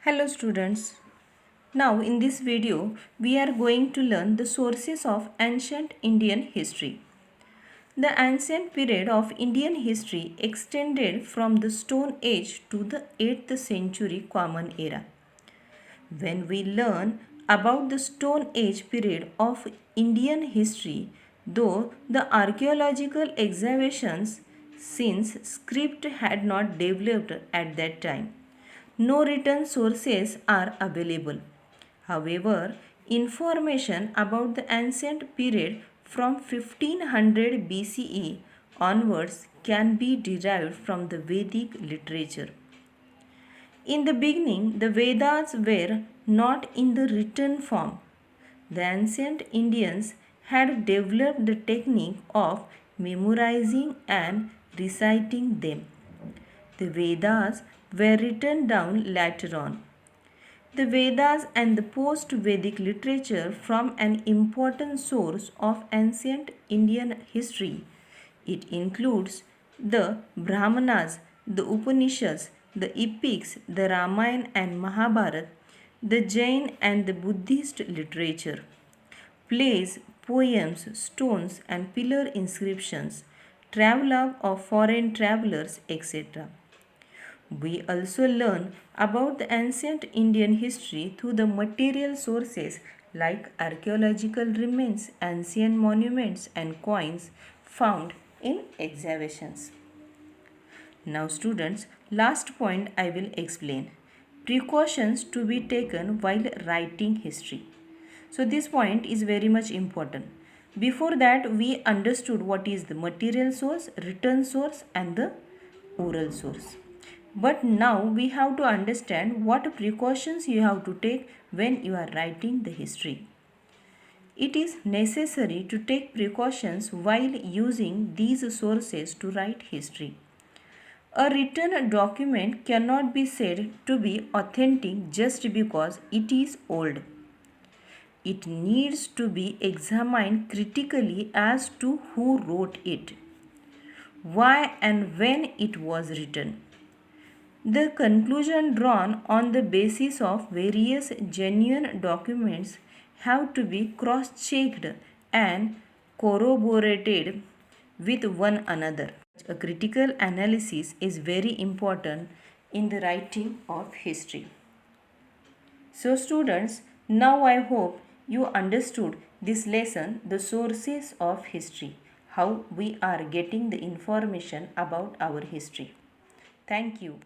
Hello students. Now in this video we are going to learn the sources of ancient Indian history. The ancient period of Indian history extended from the Stone Age to the 8th century Common Era. When we learn about the Stone Age period of Indian history, though the archaeological excavations since script had not developed at that time, no written sources are available. However, information about the ancient period from 1500 BCE onwards can be derived from the Vedic literature. In the beginning, the Vedas were not in the written form. The ancient Indians had developed the technique of memorizing and reciting them. The Vedas were written down later on. The Vedas and the post-Vedic literature form an important source of ancient Indian history. It includes the Brahmanas, the Upanishads, the epics, the Ramayana and Mahabharata, the Jain and the Buddhist literature, plays, poems, stones and pillar inscriptions, travelogue of foreign travelers, etc. We also learn about the ancient Indian history through the material sources like archaeological remains, ancient monuments and coins found in excavations. Now students, last point I will explain. Precautions to be taken while writing history. So this point is very much important. Before that we understood what is the material source, written source and the oral source. But now we have to understand what precautions you have to take when you are writing the history. It is necessary to take precautions while using these sources to write history. A written document cannot be said to be authentic just because it is old. It needs to be examined critically as to who wrote it, why and when it was written. The conclusion drawn on the basis of various genuine documents have to be cross-checked and corroborated with one another. A critical analysis is very important in the writing of history. So students, now I hope you understood this lesson, the sources of history, how we are getting the information about our history. Thank you.